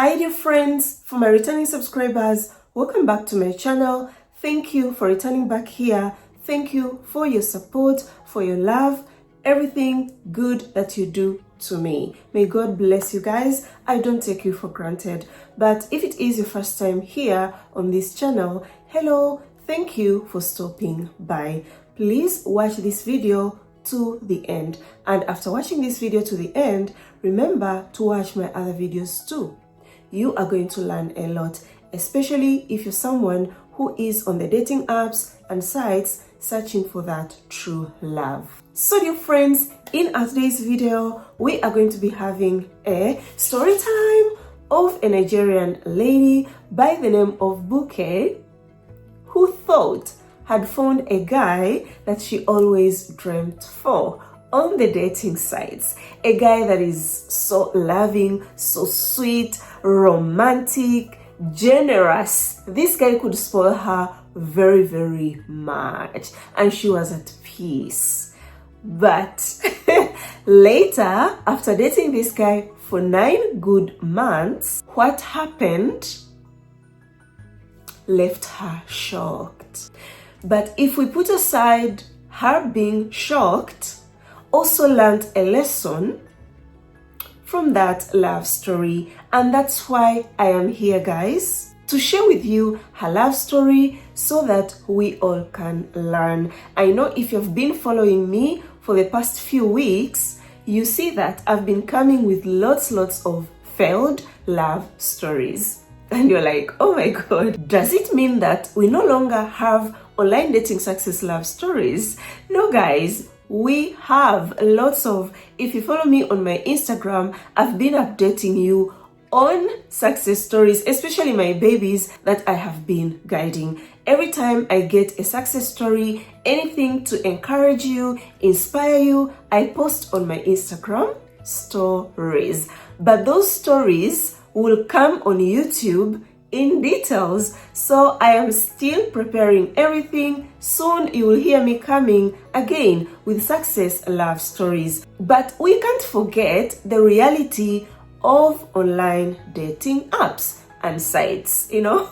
Hi dear friends, for my returning subscribers, welcome back to my channel. Thank you for returning back here. Thank you for your support, for your love, everything good that you do to me. May God bless you guys. I don't take you for granted. But if it is your first time here on this channel, hello, thank you for stopping by. Please watch this video to the end. And after watching this video to the end, remember to watch my other videos too. You are going to learn a lot, especially if you're someone who is on the dating apps and sites searching for that true love. So dear friends, in today's video, we are going to be having a story time of a Nigerian lady by the name of Buke, who thought had found a guy that she always dreamt for on the dating sites. A guy that is so loving, so sweet, romantic, generous. This guy could spoil her very, very much, and she was at peace. But later, after dating this guy for 9 good months, what happened left her shocked. But if we put aside her being shocked, also learned a lesson from that love story. And that's why I am here, guys, to share with you her love story so that we all can learn. I know if you've been following me for the past few weeks, you see that I've been coming with lots of failed love stories. And you're like, oh my God, does it mean that we no longer have online dating success love stories? No, guys. We have lots of, if you follow me on my Instagram, I've been updating you on success stories, especially my babies that I have been guiding. Every time I get a success story, anything to encourage you, inspire you, I post on my Instagram stories. But those stories will come on YouTube in details, so I am still preparing everything. Soon you will hear me coming again with success love stories. But we can't forget the reality of online dating apps and sites. You know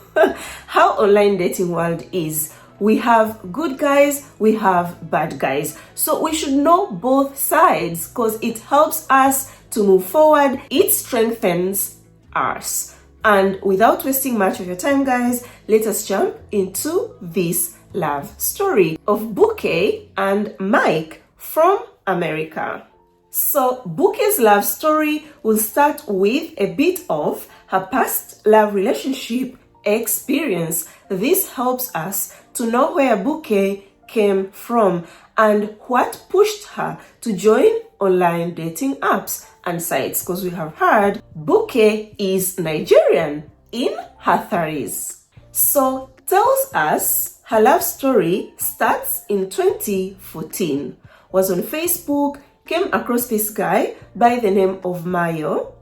how online dating world is. We have good guys, we have bad guys, so we should know both sides because it helps us to move forward. It strengthens us. And without wasting much of your time, guys, let us jump into this love story of Buke and Mike from America. So Buke's love story will start with a bit of her past love relationship experience. This helps us to know where Buke came from and what pushed her to join online dating apps and sites, because we have heard Buke is Nigerian in her 30s. So tells us her love story starts in 2014. Was on Facebook, came across this guy by the name of Mayo.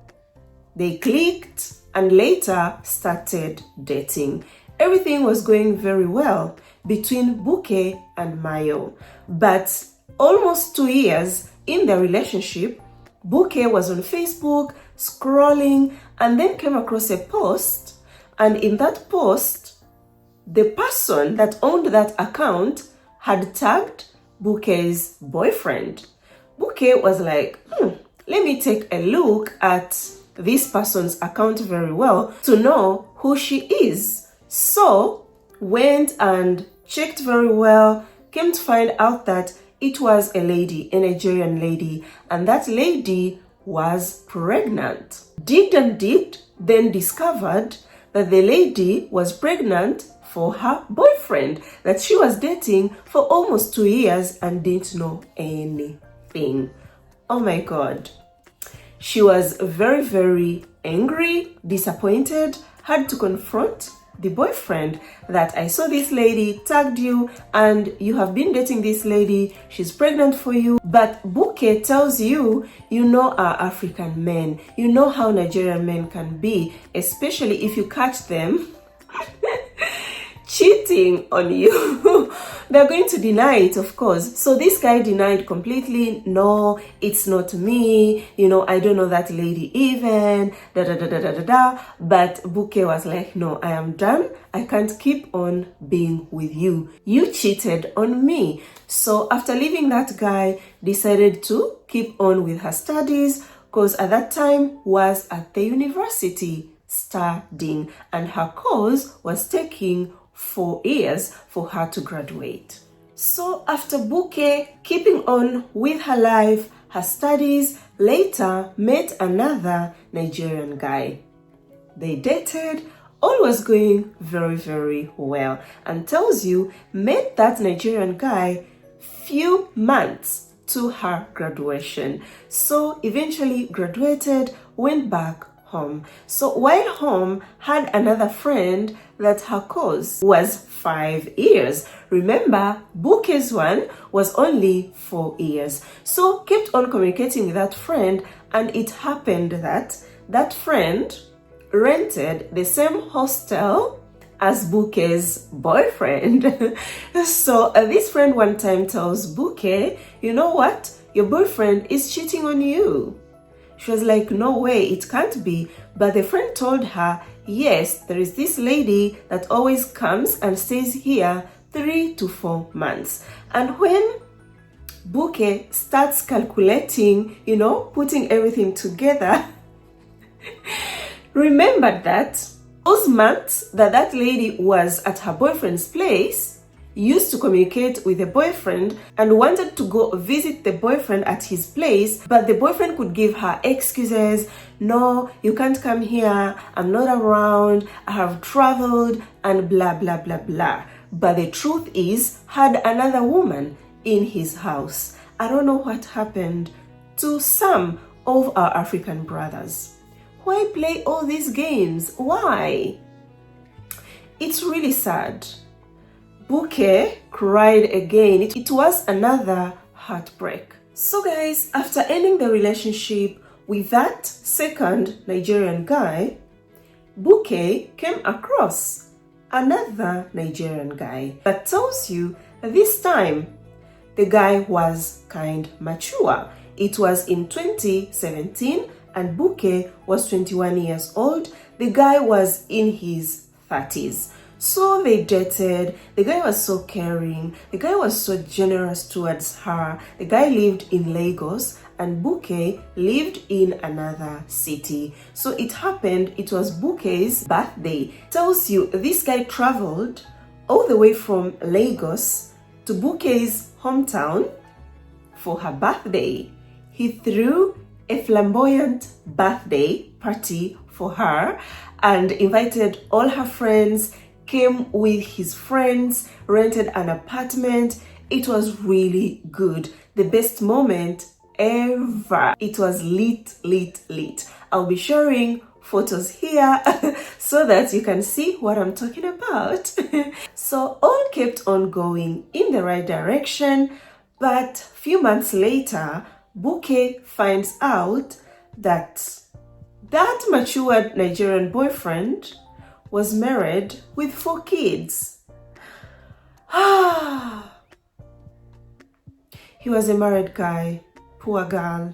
They clicked and later started dating. Everything was going very well between Buke and Mayo. But almost 2 years in their relationship, Buke was on Facebook scrolling and then came across a post, and in that post, the person that owned that account had tagged Buke's boyfriend. Buke was like, let me take a look at this person's account very well to know who she is. So went and checked very well, came to find out that it was a lady, a Nigerian lady, and that lady was pregnant. Digged and digged, then discovered that the lady was pregnant for her boyfriend that she was dating for almost 2 years and didn't know anything. Oh my God. She was very, very angry, disappointed, had to confront the boyfriend that I saw this lady tagged you and you have been dating this lady, she's pregnant for you. But Buke tells you, you know our African men, you know how Nigerian men can be, especially if you catch them cheating on you. they're going to deny it, of course. So this guy denied completely. No, it's not me. I don't know that lady even. Da da da da da da da. But Bouquet was like, no, I am done. I can't keep on being with you. You cheated on me. So after leaving that guy, decided to keep on with her studies, because at that time was at the university studying, and her course was taking 4 years for her to graduate. So after Bouquet keeping on with her life, her studies, later met another Nigerian guy. They dated, all was going very, very well, and tells you met that Nigerian guy few months to her graduation. So eventually graduated, went back home. So while home, had another friend that her course was 5 years. Remember, Bouquet's one was only 4 years. So kept on communicating with that friend, and it happened that that friend rented the same hostel as Bouquet's boyfriend. So this friend one time tells Bouquet, you know what? Your boyfriend is cheating on you. She was like, no way, it can't be. But the friend told her, yes, there is this lady that always comes and stays here 3 to 4 months. And when Bouquet starts calculating, putting everything together, remembered that those months that lady was at her boyfriend's place, used to communicate with the boyfriend and wanted to go visit the boyfriend at his place, but the boyfriend could give her excuses. No, you can't come here. I'm not around. I have traveled and blah, blah, blah, blah. But the truth is, had another woman in his house. I don't know what happened to some of our African brothers. Why play all these games? Why? It's really sad. Bouquet cried again. It was another heartbreak. So guys, after ending the relationship with that second Nigerian guy, Bouquet came across another Nigerian guy that tells you that this time the guy was kind mature. It was in 2017 and Bouquet was 21 years old. The guy was in his 30s. So they dated. The guy was so caring. The guy was so generous towards her. The guy lived in Lagos and Bouquet lived in another city. So it happened, it was Bouquet's birthday. Tells you this guy traveled all the way from Lagos to Bouquet's hometown for her birthday. He threw a flamboyant birthday party for her and invited all her friends, came with his friends, rented an apartment. It was really good. The best moment ever. It was lit, lit, lit. I'll be sharing photos here so that you can see what I'm talking about. So all kept on going in the right direction, but a few months later, Bouquet finds out that that matured Nigerian boyfriend was married with 4 kids. He was a married guy. Poor girl.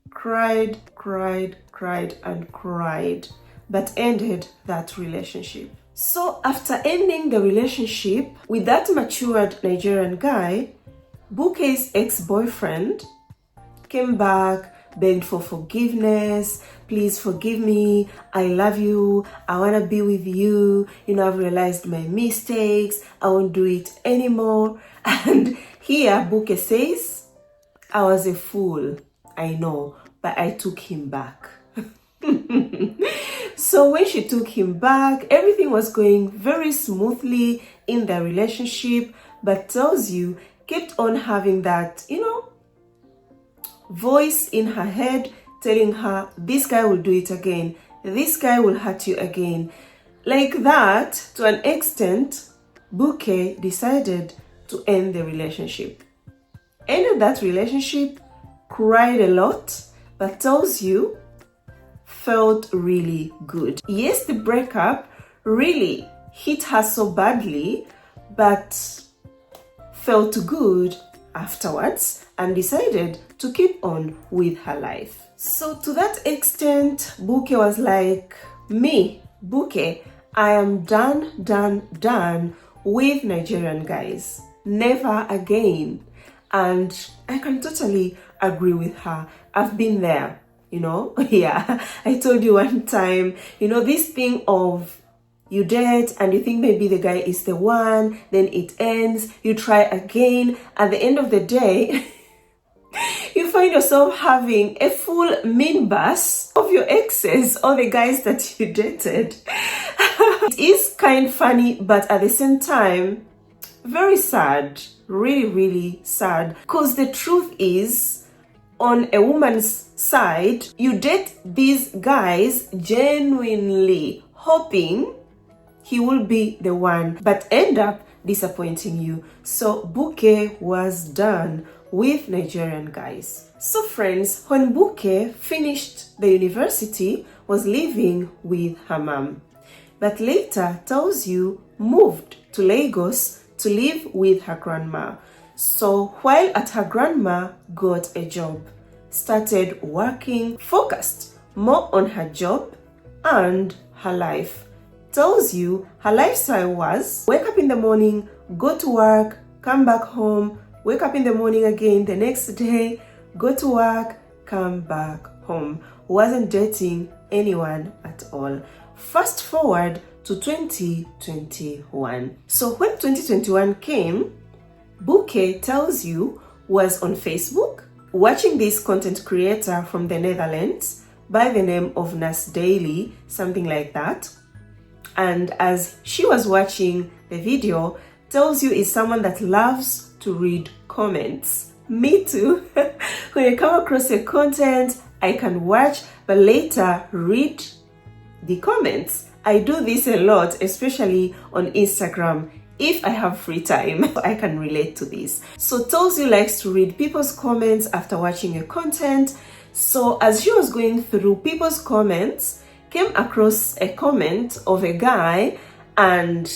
Cried, cried, cried, and cried, but ended that relationship. So after ending the relationship with that matured Nigerian guy, Bouquet's ex-boyfriend came back, begged for forgiveness. Please forgive me. I love you. I want to be with you. I've realized my mistakes. I won't do it anymore. And here Bouquet says, I was a fool. I know, but I took him back. So when she took him back, everything was going very smoothly in the relationship, but tells you, kept on having that, voice in her head telling her, this guy will do it again. This guy will hurt you again. Like that, to an extent, Bouquet decided to end the relationship. Ended that relationship, cried a lot, but tells you, felt really good. Yes, the breakup really hit her so badly, but felt good afterwards and decided to keep on with her life. So to that extent, Buke was like, me, Buke, I am done with Nigerian guys. Never again. And I can totally agree with her. I've been there, you know. Yeah, I told you one time, you know, this thing of you date and you think maybe the guy is the one, then it ends, you try again. At the end of the day, you find yourself having a full minibus of your exes or the guys that you dated. It is kind of funny, but at the same time, very sad. Really sad. Because the truth is, on a woman's side, you date these guys genuinely hoping he will be the one, but end up disappointing you. So Buke was done with Nigerian guys. So friends, when Buke finished the university, was living with her mom, but later tells you moved to Lagos to live with her grandma. So while at her grandma, got a job, started working, focused more on her job and her life. Tells you her lifestyle was wake up in the morning, go to work, come back home, wake up in the morning again the next day, go to work, come back home. Wasn't dating anyone at all. Fast forward to 2021. So when 2021 came, Buke tells you was on Facebook watching this content creator from the Netherlands by the name of Nas Daily, something like that. And as she was watching the video, tells you is someone that loves to read comments. Me too. When I come across a content, I can watch, but later read the comments. I do this a lot, especially on Instagram. If I have free time, I can relate to this. So tells you likes to read people's comments after watching a content. So as she was going through people's comments, came across a comment of a guy and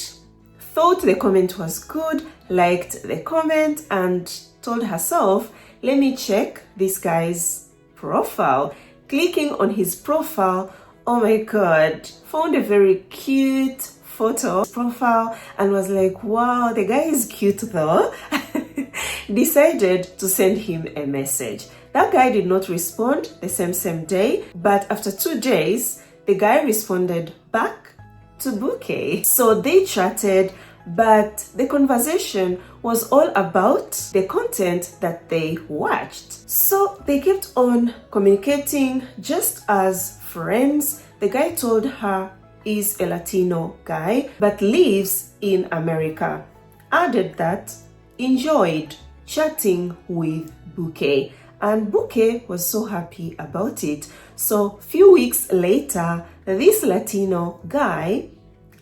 thought the comment was good, liked the comment and told herself, let me check this guy's profile. Clicking on his profile, oh my god, found a very cute photo profile and was like, wow, the guy is cute though. Decided to send him a message. That guy did not respond the same day, but after 2 days, the guy responded back to Buke. So they chatted, but the conversation was all about the content that they watched. So they kept on communicating just as friends. The guy told her is a Latino guy, but lives in America. Added that enjoyed chatting with Buke. And Buke was so happy about it. So few weeks later, this Latino guy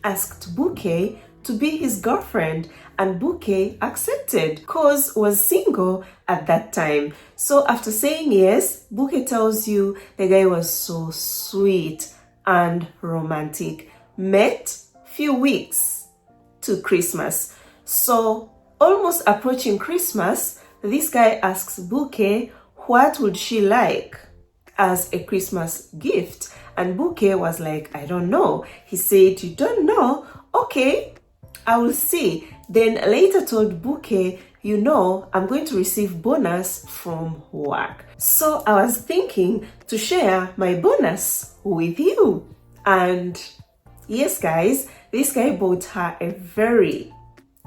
asked Buke to be his girlfriend, and Buke accepted because was single at that time. So after saying yes, Buke tells you the guy was so sweet and romantic. Met few weeks to Christmas. So almost approaching Christmas, this guy asks Buke what would she like as a Christmas gift, and Buke was like, I don't know. He said, you don't know? Okay, I will see. Then later told Buke, you know, I'm going to receive bonus from work. So I was thinking to share my bonus with you. And yes, guys, this guy bought her a very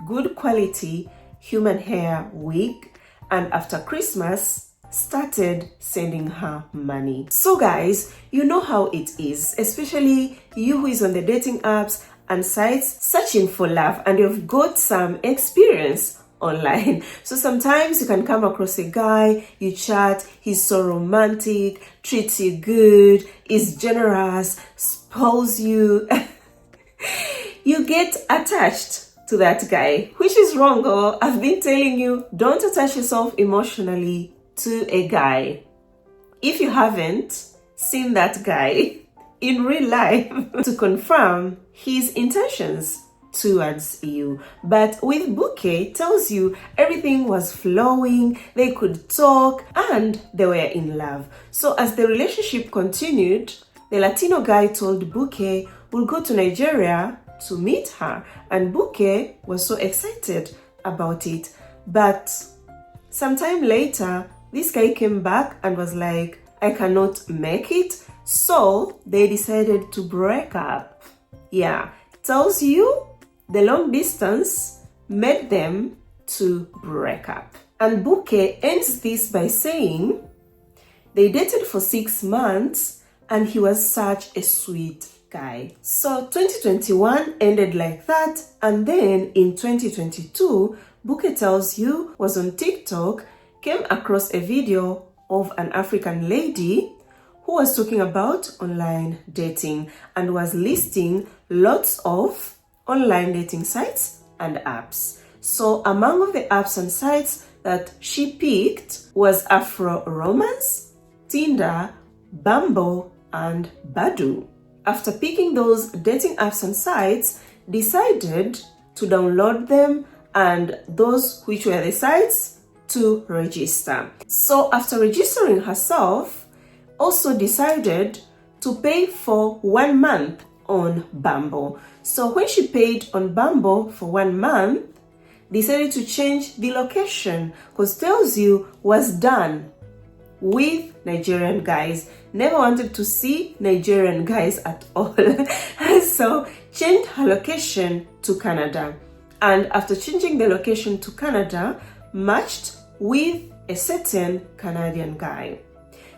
good quality human hair wig, and after Christmas, started sending her money. So guys, you know how it is, especially you who is on the dating apps and sites searching for love and you've got some experience online. So sometimes you can come across a guy, you chat, he's so romantic, treats you good, is generous, spoils you. You get attached to that guy, which is wrong. Oh, I've been telling you, don't attach yourself emotionally to a guy. If you haven't seen that guy in real life to confirm his intentions towards you. But with Bouquet, tells you everything was flowing, they could talk, and they were in love. So as the relationship continued, the Latino guy told Bouquet we'll go to Nigeria to meet her, and Bouquet was so excited about it. But sometime later, this guy came back and was like, I cannot make it. So they decided to break up. Yeah, tells you the long distance made them to break up. And Bouquet ends this by saying they dated for 6 months and he was such a sweet guy. So 2021 ended like that, and then in 2022, Bouquet tells you was on TikTok, came across a video of an African lady who was talking about online dating and was listing lots of online dating sites and apps. So among of the apps and sites that she picked was Afro Romance, Tinder, Bumble, and Badoo. After picking those dating apps and sites, decided to download them and those which were the sites to register. So after registering herself, also decided to pay for 1 month on Bumble. So when she paid on Bumble for 1 month, decided to change the location because tells you was done with Nigerian guys. Never wanted to see Nigerian guys at all. So changed her location to Canada. And after changing the location to Canada, matched with a certain Canadian guy.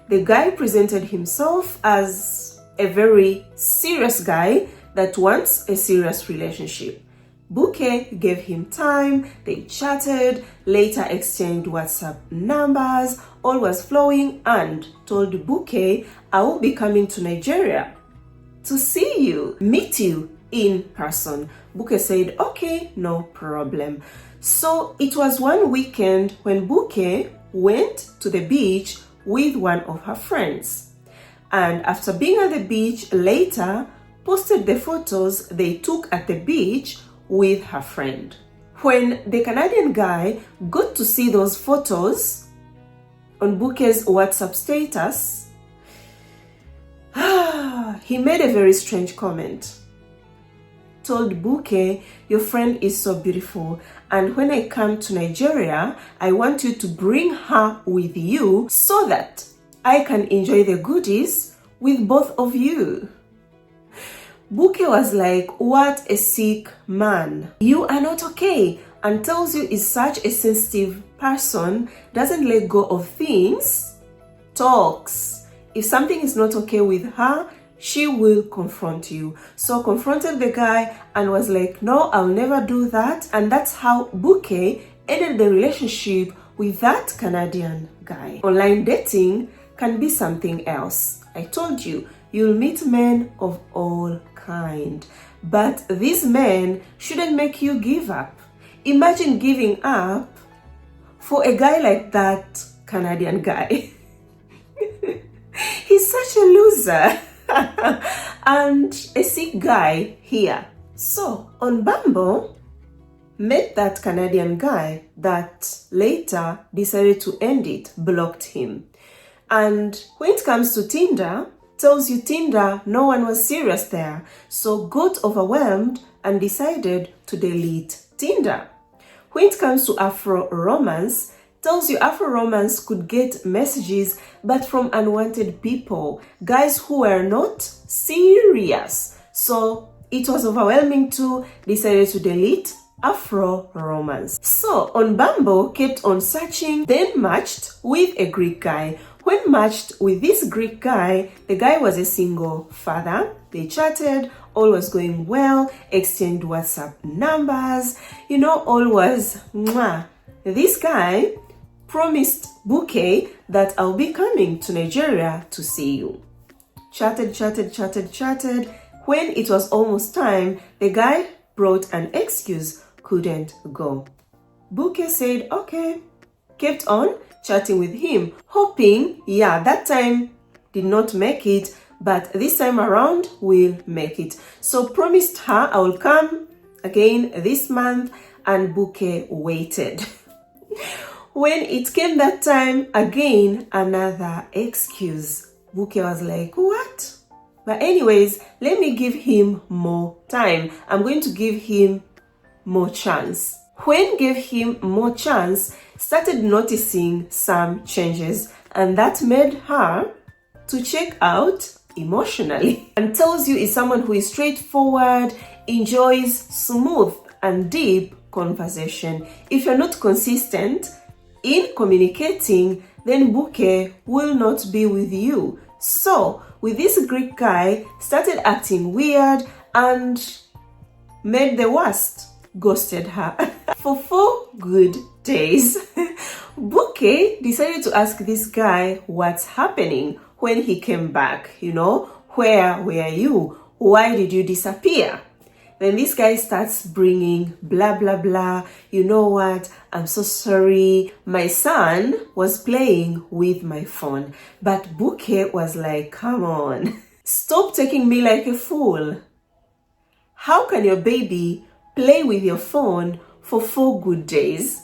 The guy presented himself as a very serious guy that wants a serious relationship. Bouquet gave him time, they chatted, later exchanged WhatsApp numbers, all was flowing, and told Bouquet, I will be coming to Nigeria to see you, meet you in person. Bouquet said, okay, no problem. So it was one weekend when Bouquet went to the beach with one of her friends. And after being at the beach later, posted the photos they took at the beach with her friend. When the Canadian guy got to see those photos on Bouquet's WhatsApp status, he made a very strange comment. Told Bouquet, your friend is so beautiful, and when I come to Nigeria, I want you to bring her with you so that I can enjoy the goodies with both of you. Bouquet was like, what a sick man. You are not okay, and tells you is such a sensitive person, doesn't let go of things, talks. If something is not okay with her, she will confront you. So confronted the guy and was like, no, I'll never do that. And that's how Bouquet ended the relationship with that Canadian guy. Online dating can be something else. I told you, you'll meet men of all kind, but these men shouldn't make you give up. Imagine giving up for a guy like that Canadian guy. He's such a loser and a sick guy here. So on Bumble, met that Canadian guy that later decided to end it, blocked him. And when it comes to Tinder, tells you Tinder, no one was serious there. So got overwhelmed and decided to delete Tinder. When it comes to Afro Romance, tells you Afro Romance could get messages but from unwanted people, guys who were not serious. So it was overwhelming too, decided to delete Afro Romance. So on Bumble, kept on searching, then matched with a Greek guy. When matched with this Greek guy, the guy was a single father. They chatted, all was going well, exchanged WhatsApp numbers, all was mwah. This guy promised Bouquet that I'll be coming to Nigeria to see you. Chatted. When it was almost time, the guy brought an excuse, couldn't go. Bouquet said, okay, kept on chatting with him, hoping, that time did not make it, but this time around will make it. So promised her, I will come again this month, and Bouquet waited. When it came that time, again, another excuse. Bouquet was like, what? But anyways, let me give him more time. I'm going to give him more chance. When gave him more chance, started noticing some changes, and that made her to check out emotionally. And tells you is someone who is straightforward, enjoys smooth and deep conversation. If you're not consistent in communicating, then Bouquet will not be with you. So with this Greek guy, started acting weird and made the worst, ghosted her. For 4 good days, Bouquet decided to ask this guy what's happening when he came back. Where were you? Why did you disappear? Then this guy starts bringing blah, blah, blah. You know what? I'm so sorry. My son was playing with my phone. But Bouquet was like, come on. Stop taking me like a fool. How can your baby play with your phone for 4 good days?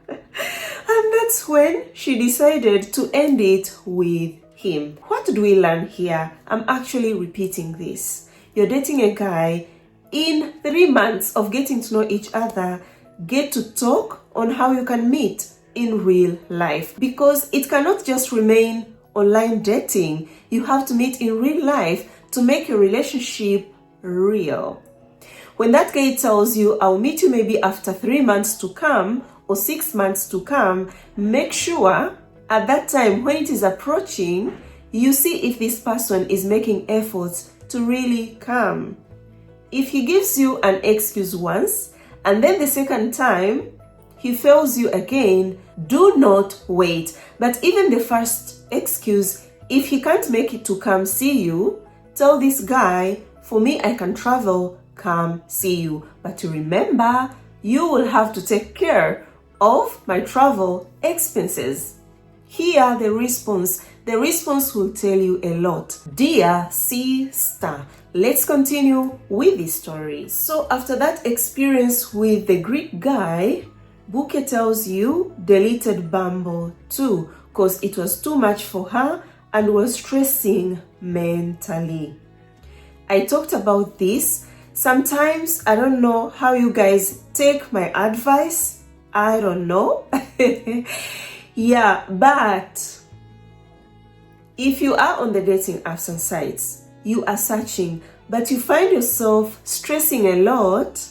And that's when she decided to end it with him. What do we learn here? I'm actually repeating this. You're dating a guy, in 3 months of getting to know each other, get to talk on how you can meet in real life, because it cannot just remain online dating. You have to meet in real life to make your relationship real. When that guy tells you, I'll meet you maybe after 3 months to come or 6 months to come, make sure at that time when it is approaching, you see if this person is making efforts to really come. If he gives you an excuse once and then the second time he fails you again, do not wait. But even the first excuse, if he can't make it to come see you, tell this guy, for me, I can travel, come see you. But remember, you will have to take care of my travel expenses. Here, the response will tell you a lot. Dear sister, let's continue with the story. So after that experience with the Greek guy, Bouquet tells you deleted Bumble too, because it was too much for her and was stressing mentally. I talked about this. Sometimes I don't know how you guys take my advice. I don't know. Yeah, but if you are on the dating apps and sites, you are searching, but you find yourself stressing a lot,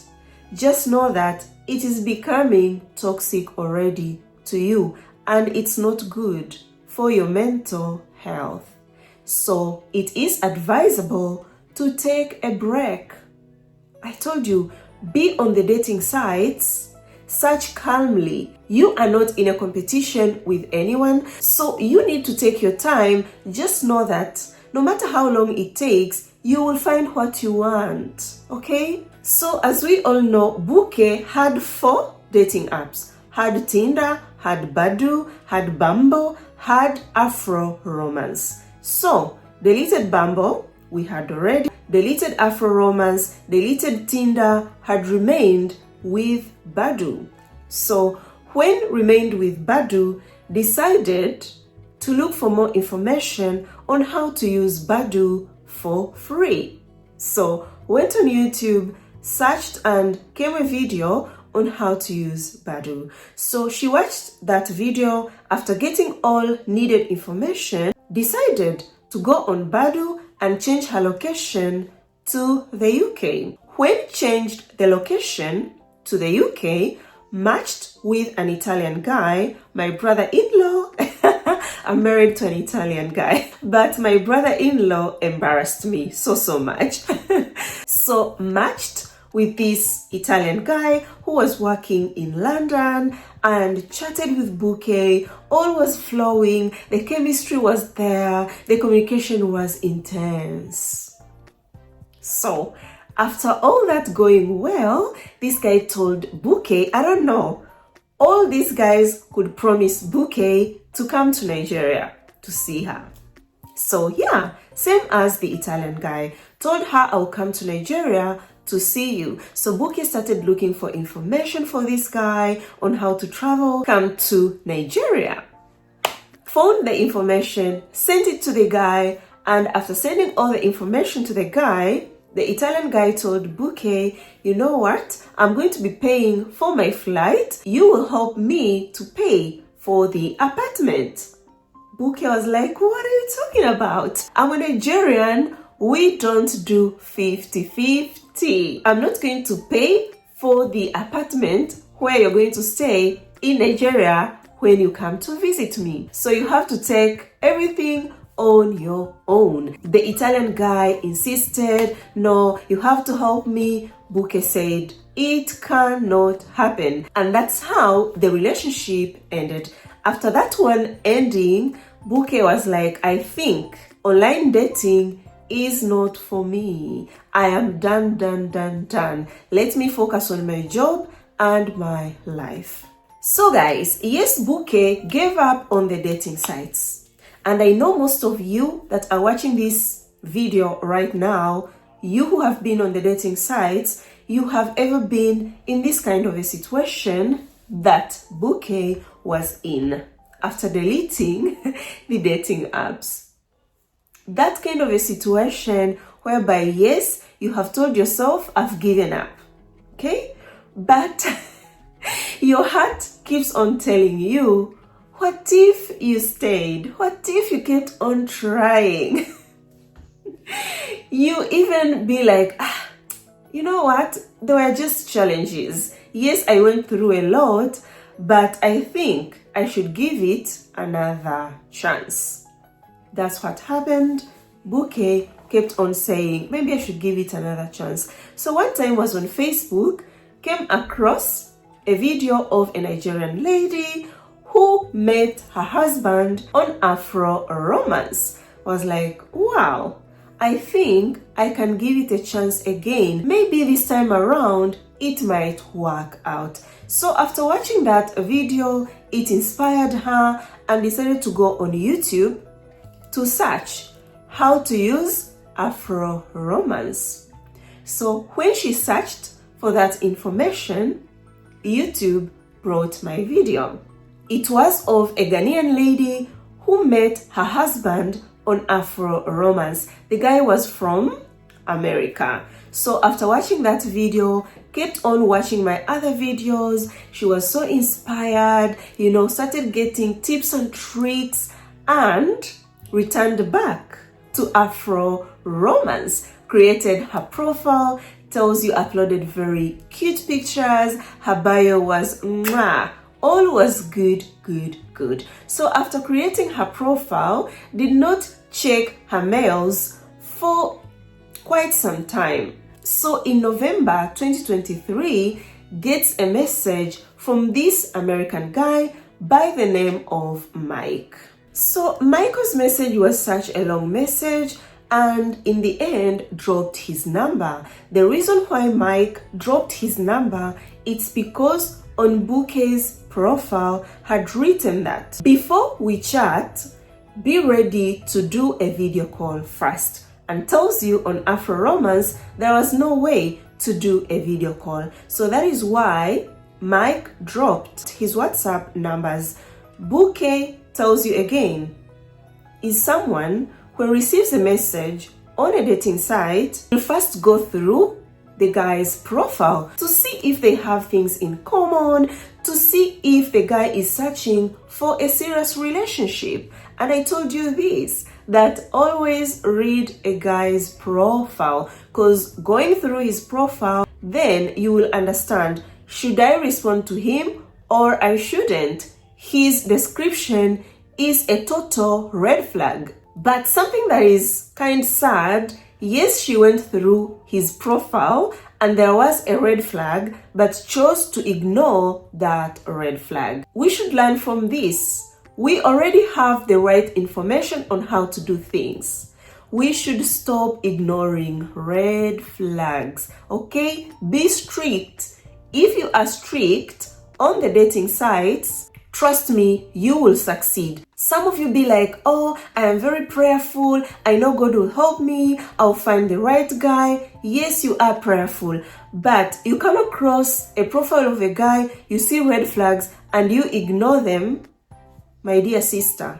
just know that it is becoming toxic already to you, and it's not good for your mental health. So it is advisable to take a break. I told you, be on the dating sites, search calmly. You are not in a competition with anyone, so you need to take your time. Just know that no matter how long it takes, you will find what you want, okay? So as we all know, Bouquet had 4 dating apps. Had Tinder, had Badoo, had Bumble, had Afro Romance. So, deleted Bumble, we had already. Deleted Afro Romance, deleted Tinder, had remained with Badoo. So, when remained with Badoo, decided to look for more information on how to use Badoo for free. So, went on YouTube, searched, and came a video on how to use Badoo. So she watched that video. After getting all needed information, decided to go on Badoo and change her location to the UK. When changed the location to the UK, matched with an Italian guy, my brother-in-law. I'm married to an Italian guy, but my brother-in-law embarrassed me so much. So matched with this Italian guy who was working in London and chatted with Bouquet. All was flowing, the chemistry was there, the communication was intense. So after all that going well, this guy told Bouquet, I don't know, all these guys could promise Bouquet to come to Nigeria to see her. So yeah, same as the Italian guy, told her I'll come to Nigeria to see you. So Buke started looking for information for this guy on how to travel, come to Nigeria. Found the information, sent it to the guy, and after sending all the information to the guy, the Italian guy told Buke, you know what? I'm going to be paying for my flight. You will help me to pay for the apartment. Buke was like, what are you talking about? I'm a Nigerian. We don't do 50-50. I'm not going to pay for the apartment where you're going to stay in Nigeria when you come to visit me. So you have to take everything on your own. The Italian guy insisted, no, you have to help me. Buke said, it cannot happen. And that's how the relationship ended. After that one ending, Buke was like, I think online dating is not for me. I am done. Let me focus on my job and my life. So guys, yes, Buke gave up on the dating sites. And I know most of you that are watching this video right now, you who have been on the dating sites, you have ever been in this kind of a situation that Buke was in after deleting the dating apps. That kind of a situation whereby, yes, you have told yourself, I've given up, okay? But your heart keeps on telling you, what if you stayed? What if you kept on trying? You even be like, you know what? There were just challenges. Yes, I went through a lot, but I think I should give it another chance. That's what happened. Buke kept on saying, maybe I should give it another chance. So one time was on Facebook, came across a video of a Nigerian lady who met her husband on Afro romance. Was like, wow, I think I can give it a chance again. Maybe this time around, it might work out. So after watching that video, it inspired her and decided to go on YouTube to search how to use Afro romance. So when she searched for that information, YouTube brought my video. It was of a Ghanaian lady who met her husband on Afro romance. The guy was from America. So after watching that video, kept on watching my other videos. She was so inspired, started getting tips and tricks and returned back to Afro romance, created her profile, tells you uploaded very cute pictures, her bio was mwah, all was good. So after creating her profile, did not check her mails for quite some time. So in November 2023, gets a message from this American guy by the name of Mike. So Michael's message was such a long message and in the end dropped his number. The reason why Mike dropped his number, it's because on Buke's profile had written that before we chat, be ready to do a video call first, and tells you on Afro romance there was no way to do a video call. So that is why Mike dropped his WhatsApp numbers. Buke tells you again, is someone who receives a message on a dating site will first go through the guy's profile to see if they have things in common, to see if the guy is searching for a serious relationship. And I told you this, that always read a guy's profile, because going through his profile, then you will understand, should I respond to him or I shouldn't? His description is a total red flag. But something that is kind sad, yes, she went through his profile and there was a red flag, but chose to ignore that red flag. We should learn from this. We already have the right information on how to do things. We should stop ignoring red flags, okay? Be strict. If you are strict on the dating sites, Trust me, you will succeed. Some of you be like, oh, I am very prayerful. I know God will help me. I'll find the right guy. Yes, you are prayerful, but you come across a profile of a guy, you see red flags, and you ignore them. My dear sister,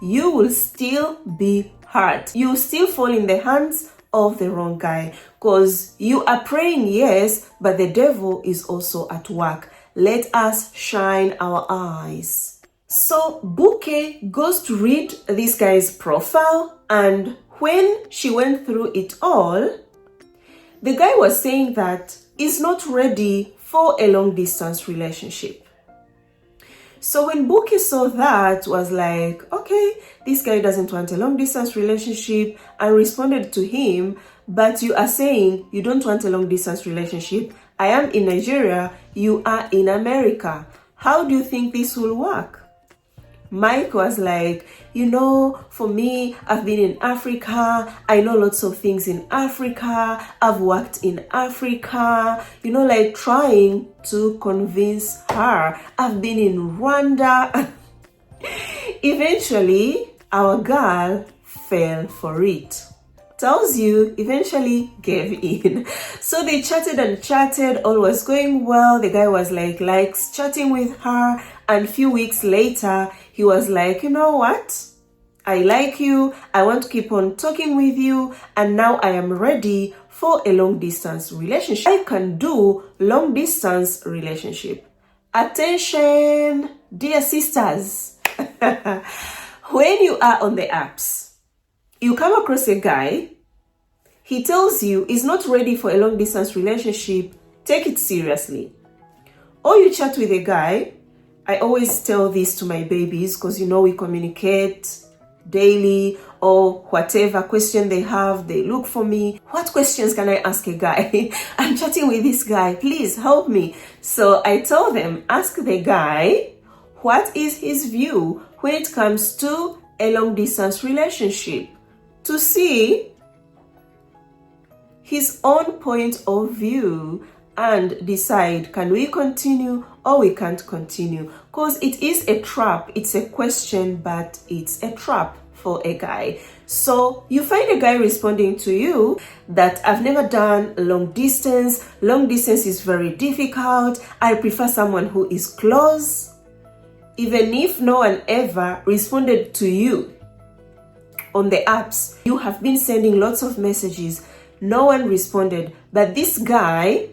you will still be hurt. You will still fall in the hands of the wrong guy, because you are praying, yes, but the devil is also at work. Let us shine our eyes. So Buke goes to read this guy's profile, and when she went through it all, the guy was saying that he's not ready for a long distance relationship. So when Buke saw that, was like, okay, this guy doesn't want a long distance relationship, and responded to him, but you are saying you don't want a long distance relationship. I am in Nigeria, you are in America. How do you think this will work? Mike was like, you know, for me, I've been in Africa. I know lots of things in Africa. I've worked in Africa. You know, like trying to convince her. I've been in Rwanda. Eventually, our girl fell for it. Tells you, eventually gave in. So they chatted and chatted, all was going well. The guy was like likes chatting with her, and a few weeks later he was like, you know what, I like you, I want to keep on talking with you, and now I am ready for a long distance relationship. I can do long distance relationship. Attention, dear sisters. When you are on the apps, you come across a guy, he tells you he's not ready for a long distance relationship, take it seriously. Or you chat with a guy, I always tell this to my babies, because you know we communicate daily, or whatever question they have, they look for me. What questions can I ask a guy? I'm chatting with this guy, please help me. So I tell them, ask the guy, what is his view when it comes to a long distance relationship, to see his own point of view and decide, can we continue or we can't continue? Because it is a trap. It's a question, but it's a trap for a guy. So you find a guy responding to you that I've never done long distance. Long distance is very difficult. I prefer someone who is close. Even if no one ever responded to you on the apps, you have been sending lots of messages, no one responded, but this guy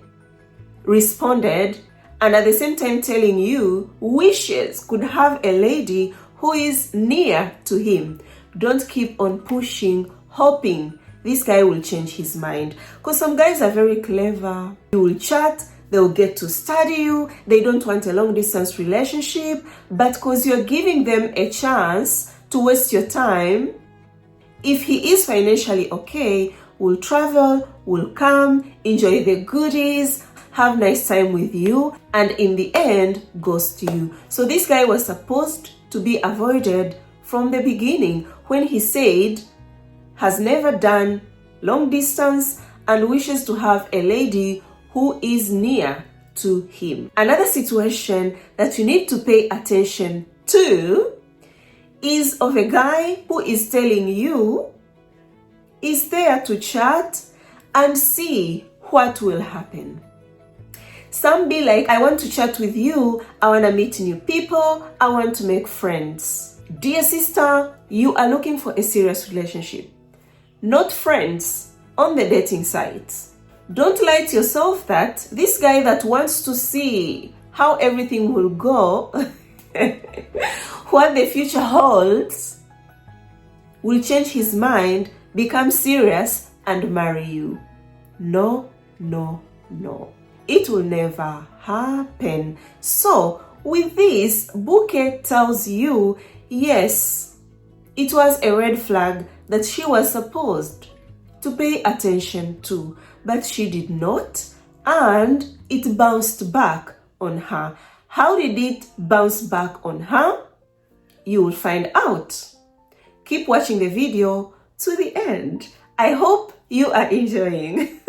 responded, and at the same time telling you wishes could have a lady who is near to him. Don't keep on pushing, hoping this guy will change his mind, because some guys are very clever. You will chat, they'll get to study you, they don't want a long distance relationship, but because you're giving them a chance to waste your time, if he is financially okay, will travel, will come, enjoy the goodies, have nice time with you, and in the end, ghost you. So this guy was supposed to be avoided from the beginning, when he said has never done long distance and wishes to have a lady who is near to him. Another situation that you need to pay attention to is of a guy who is telling you is there to chat and see what will happen. Some be like, I want to chat with you, I want to meet new people, I want to make friends. Dear sister, you are looking for a serious relationship, not friends on the dating sites. Don't lie to yourself that this guy that wants to see how everything will go, what the future holds, will change his mind, become serious, and marry you. No, no, no. It will never happen. So, with this, Buke tells you, yes, it was a red flag that she was supposed to pay attention to, but she did not, and it bounced back on her. How did it bounce back on her? You will find out. Keep watching the video to the end. I hope you are enjoying.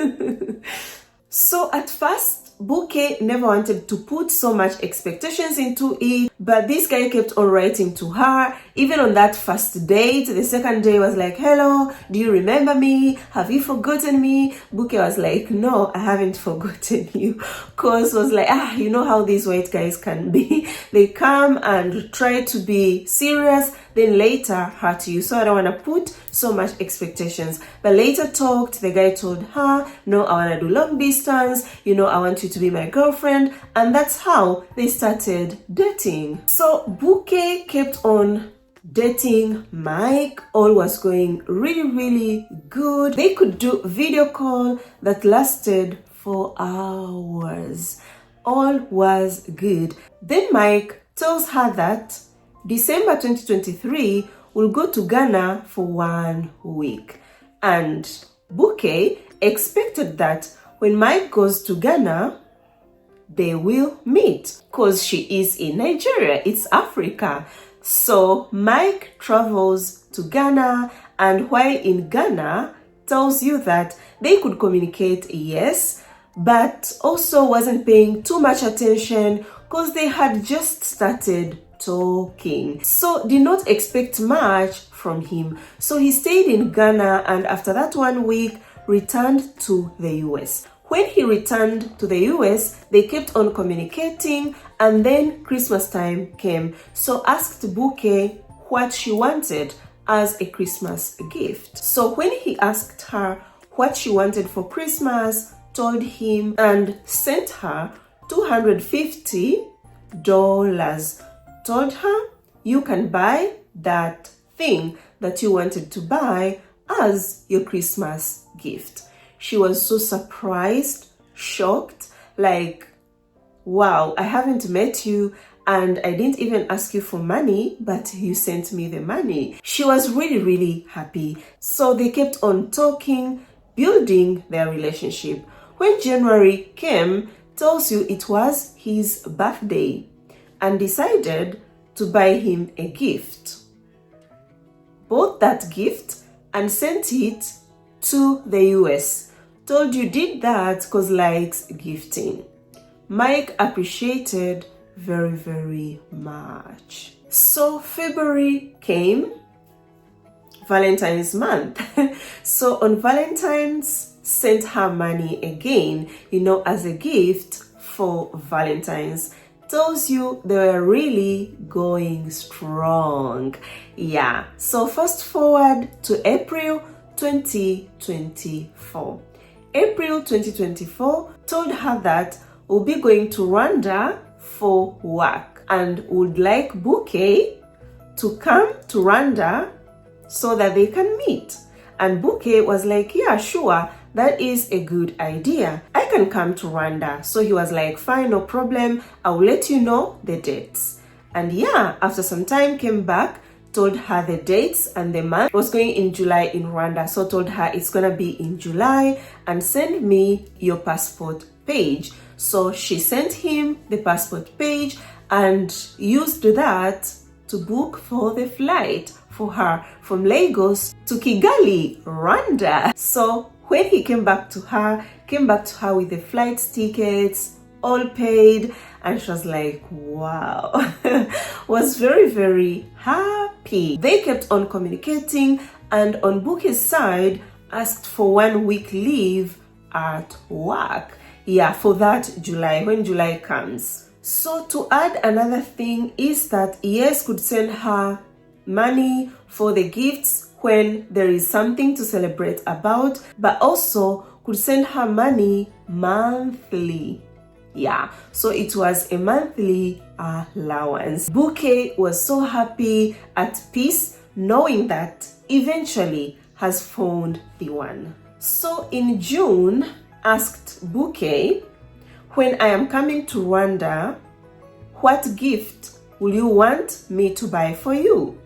So at first, Bouquet never wanted to put so much expectations into it, but this guy kept on writing to her. Even on that first date, the second day was like, hello, do you remember me? Have you forgotten me? Bouquet was like, no, I haven't forgotten you. Cause was like, you know how these white guys can be. They come and try to be serious, then later hurt you. So I don't want to put so much expectations. But later talked, the guy told her, no, I want to do long distance. You know, I want you to be my girlfriend. And that's how they started dating. So Bouquet kept on dating Mike. All was going really, really good. They could do video call that lasted for hours. All was good. Then Mike tells her that December 2023 will go to Ghana for 1 week. And Bouquet expected that when Mike goes to Ghana, they will meet because she is in Nigeria. It's Africa. So Mike travels to Ghana, and while in Ghana, tells you that they could communicate, yes, but also wasn't paying too much attention because they had just started talking. So did not expect much from him. So he stayed in Ghana, and after that 1 week, returned to the US. When he returned to the US, they kept on communicating, and then Christmas time came. So asked Bouquet what she wanted as a Christmas gift. So when he asked her what she wanted for Christmas, told him and sent her $250. Told her, you can buy that thing that you wanted to buy as your Christmas gift. She was so surprised, shocked, like, wow, I haven't met you and I didn't even ask you for money, but you sent me the money. She was really, really happy. So they kept on talking, building their relationship. When January came, tells you it was his birthday, and decided to buy him a gift. Bought that gift and sent it to the US. Told you did that because likes gifting. Mike appreciated very, very much. So February came, Valentine's month. So on Valentine's, sent her money again, as a gift for Valentine's. Tells you they were really going strong. Yeah. So fast forward to April 2024. April 2024 told her that we'll be going to Rwanda for work and would like Bouquet to come to Rwanda so that they can meet. And Bouquet was like, yeah, sure, that is a good idea. I can come to Rwanda. So he was like, fine, no problem. I'll let you know the dates. And yeah, after some time came back, told her the dates and the month. It was going in July in Rwanda. So told her it's gonna be in July and send me your passport page. So she sent him the passport page and used that to book for the flight for her from Lagos to Kigali, Rwanda. So when he came back to her with the flight tickets, all paid, and she was like, wow, was very, very happy. They kept on communicating, and on Bouquet's side, asked for 1 week leave at work. Yeah, for that July, when July comes. So to add another thing is that yes, could send her money for the gifts when there is something to celebrate about, but also could send her money monthly. Yeah, so it was a monthly allowance. Bouquet was so happy, at peace, knowing that eventually has found the one. So in June, asked Bouquet, when I am coming to Rwanda, what gift will you want me to buy for you?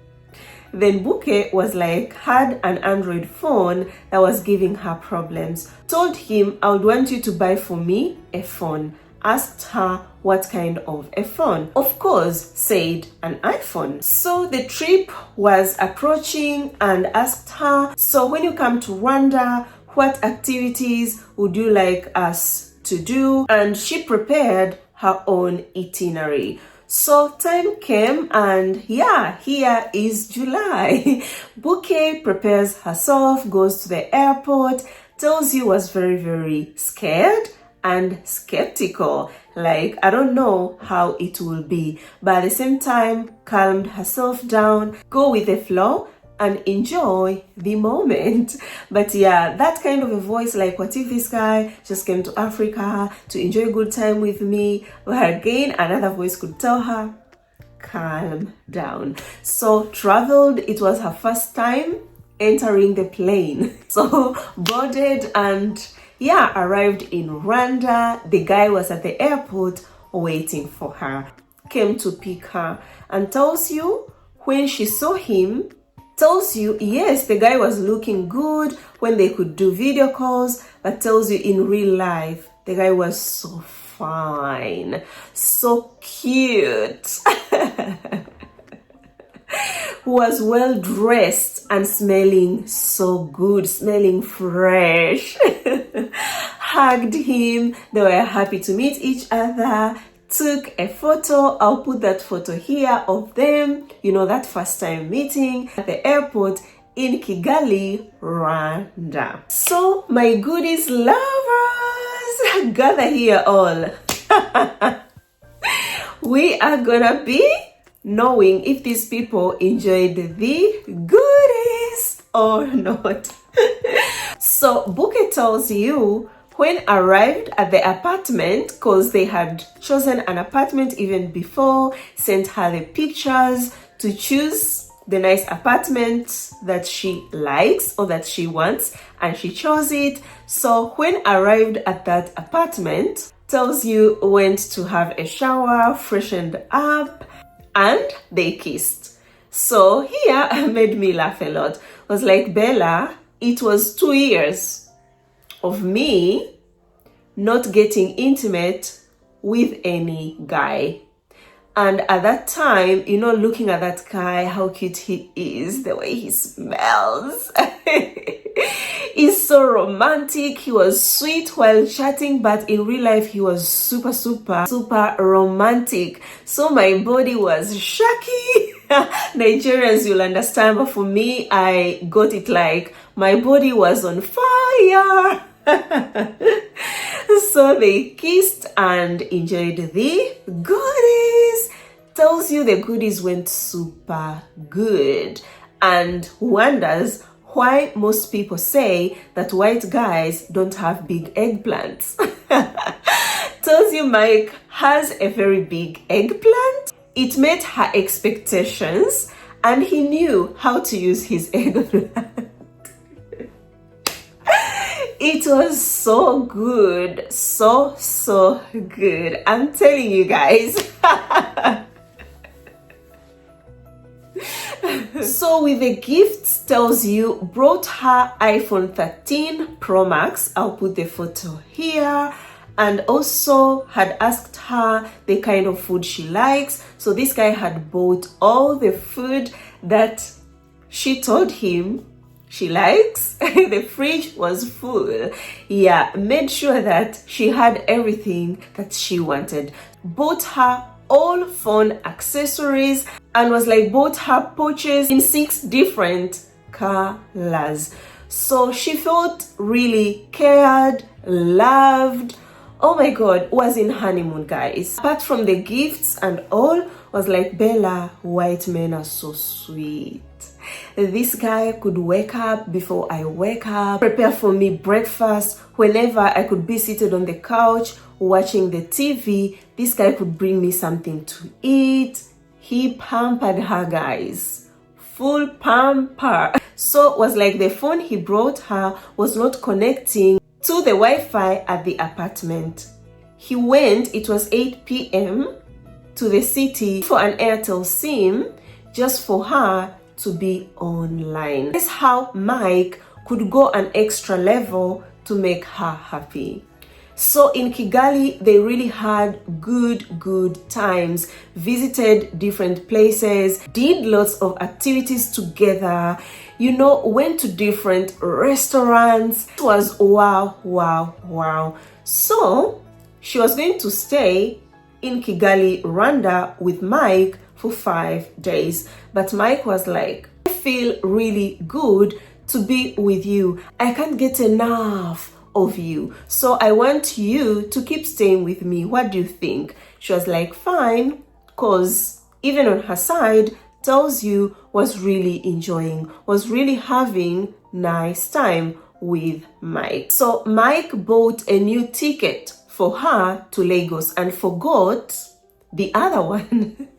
Then Bouquet was like, had an Android phone that was giving her problems. Told him, I would want you to buy for me a phone. Asked her what kind of a phone. Of course, said an iPhone. So the trip was approaching and asked her, so when you come to Rwanda, what activities would you like us to do, and she prepared her own itinerary. So time came, and yeah, here is July. Bouquet prepares herself, goes to the airport, tells you was very, very scared and skeptical. Like, I don't know how it will be, but at the same time, calmed herself down, go with the flow, and enjoy the moment. But yeah, that kind of a voice, like, what if this guy just came to Africa to enjoy a good time with me? But again, another voice could tell her, calm down. So traveled, it was her first time entering the plane. So boarded and yeah, arrived in Rwanda. The guy was at the airport waiting for her, came to pick her, and tells you when she saw him, tells you, yes, the guy was looking good when they could do video calls, but tells you in real life, the guy was so fine, so cute, was well dressed and smelling so good, smelling fresh. Hugged him, they were happy to meet each other. Took a photo. I'll put that photo here of them, you know, that first time meeting at the airport in Kigali, Rwanda. So my goodies lovers, gather here all. We are gonna be knowing if these people enjoyed the goodies or not. So Bouquet tells you when arrived at the apartment, because they had chosen an apartment even before, sent her the pictures to choose the nice apartment that she likes or that she wants, and she chose it. So when arrived at that apartment, tells you went to have a shower, freshened up, and they kissed. So here made me laugh a lot. Was like, Bella, it was 2 years of me not getting intimate with any guy. And at that time, you know, looking at that guy, how cute he is, the way he smells. He's so romantic. He was sweet while chatting, but in real life, he was super, super, super romantic. So my body was shaky. Nigerians, you'll understand, but for me, I got it like my body was on fire. So they kissed and enjoyed the goodies. Tells you the goodies went super good, and wonders why most people say that white guys don't have big eggplants. Tells you Mike has a very big eggplant. It met her expectations, and he knew how to use his eggplant. It was so good, so good. I'm telling you guys. So with the gifts, tells you brought her iPhone 13 Pro Max. I'll put the photo here. And also had asked her the kind of food she likes. So this guy had bought all the food that she told him she likes. The fridge was full. Yeah, made sure that she had everything that she wanted. Bought her all phone accessories, and was like, bought her pouches in 6 different colors. So she felt really cared, loved. Oh my God, was in honeymoon, guys. Apart from the gifts and all, was like, Bella, white men are so sweet. This guy could wake up before I wake up, prepare for me breakfast. Whenever I could be seated on the couch watching the TV, this guy could bring me something to eat. He pampered her, guys. Full pamper. So was like the phone he brought her was not connecting to the Wi-Fi at the apartment. He went, it was 8 p.m. to the city for an Airtel SIM just for her to be online. That's how Mike could go an extra level to make her happy. So in Kigali, they really had good times, visited different places, did lots of activities together, you know, went to different restaurants. It was wow. So she was going to stay in Kigali, Rwanda with Mike for 5 days. But Mike was like, I feel really good to be with you. I can't get enough of you. So I want you to keep staying with me. What do you think? She was like, fine, because even on her side, tells you was really enjoying, was really having nice time with Mike. So Mike bought a new ticket for her to Lagos and forgot the other one.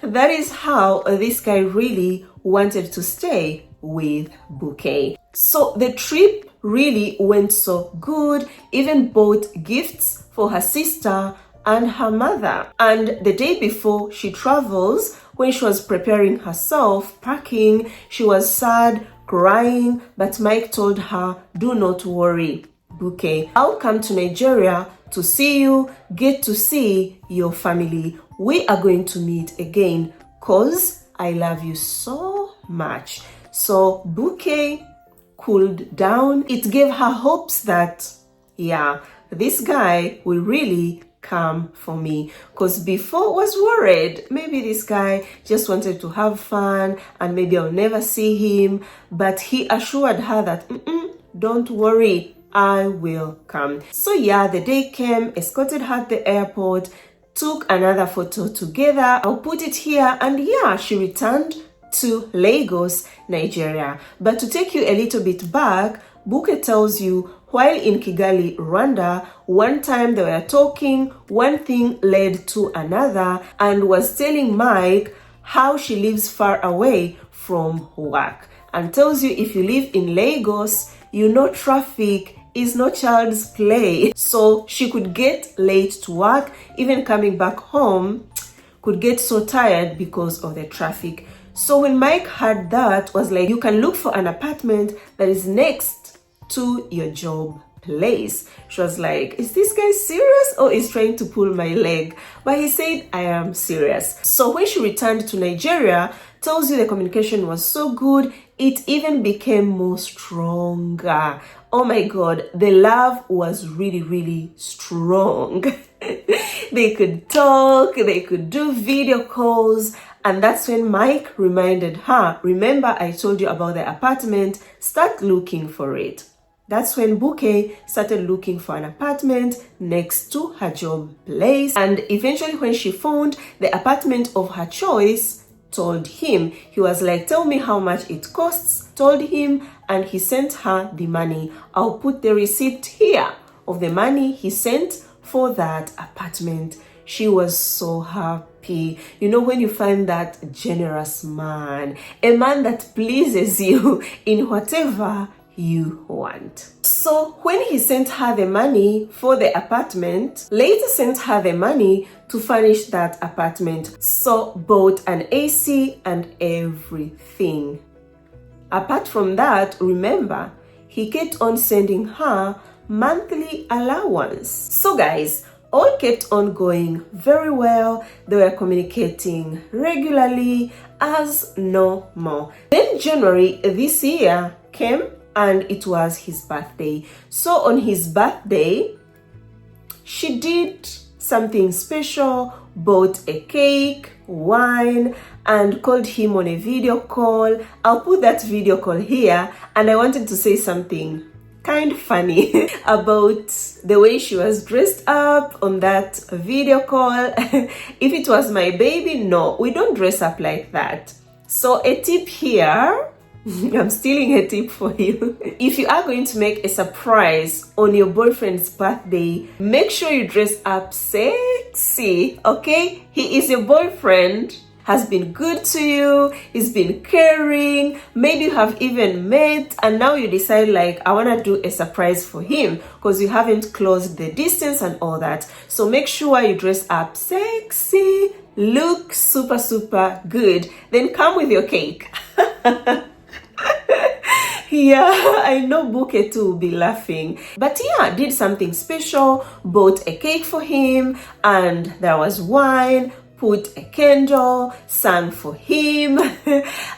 That is how this guy really wanted to stay with Bouquet. So the trip really went so good, even bought gifts for her sister and her mother. And the day before she travels, when she was preparing herself, packing, she was sad, crying, but Mike told her, do not worry, Bouquet. I'll come to Nigeria to see you, get to see your family. We are going to meet again because I love you so much. So Bouquet cooled down. It gave her hopes that, yeah, this guy will really come for me, because before was worried maybe this guy just wanted to have fun and maybe I'll never see him, but he assured her that don't worry, I will come. So yeah, the day came, escorted her to the airport, took another photo together. I'll put it here, and yeah, she returned to Lagos, Nigeria. But to take you a little bit back, Bouquet tells you while in Kigali, Rwanda, one time they were talking, one thing led to another, and was telling Mike how she lives far away from work, and tells you if you live in Lagos, you know traffic is no child's play. So she could get late to work, even coming back home, could get so tired because of the traffic. So when Mike heard that, was like, you can look for an apartment that is next to your job place. She was like, is this guy serious or is trying to pull my leg? But he said, I am serious. So when she returned to Nigeria, tells you the communication was so good, it even became more stronger. Oh my God, the love was really, really strong. They could talk, they could do video calls. And that's when Mike reminded her, remember I told you about the apartment, start looking for it. That's when Bouquet started looking for an apartment next to her job place. And eventually when she found the apartment of her choice, told him, he was like, tell me how much it costs, told him, and he sent her the money. I'll put the receipt here of the money he sent for that apartment. She was so happy. You know, when you find that generous man, a man that pleases you in whatever you want. So when he sent her the money for the apartment, later sent her the money to furnish that apartment. So bought an AC and everything. Apart from that, remember, he kept on sending her monthly allowance. So guys, all kept on going very well. They were communicating regularly as normal. Then January this year came and it was his birthday. So on his birthday, she did something special, bought a cake, wine, and called him on a video call. I'll put that video call here, and I wanted to say something kind of funny about the way she was dressed up on that video call. If it was my baby, no, we don't dress up like that. So a tip here, I'm stealing a tip for you. If you are going to make a surprise on your boyfriend's birthday, make sure you dress up sexy, okay? He is your boyfriend, has been good to you, he's been caring, maybe you have even met, and now you decide like, I want to do a surprise for him because you haven't closed the distance and all that. So make sure you dress up sexy, look super, super good, then come with your cake. Yeah, I know Bouquet too will be laughing. But yeah, did something special, bought a cake for him, and there was wine, put a candle, sang for him,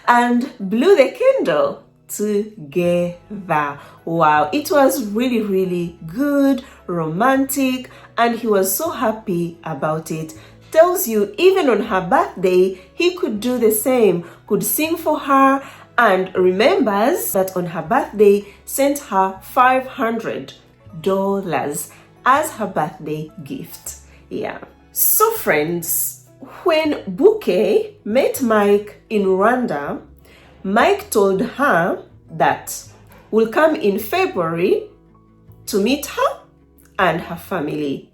and blew the candle together. Wow, it was really, really good, romantic, and he was so happy about it. Tells you even on her birthday, he could do the same, could sing for her, and remembers that on her birthday sent her $500 as her birthday gift. Yeah. So friends, when Buke met Mike in Rwanda, Mike told her that will come in February to meet her and her family.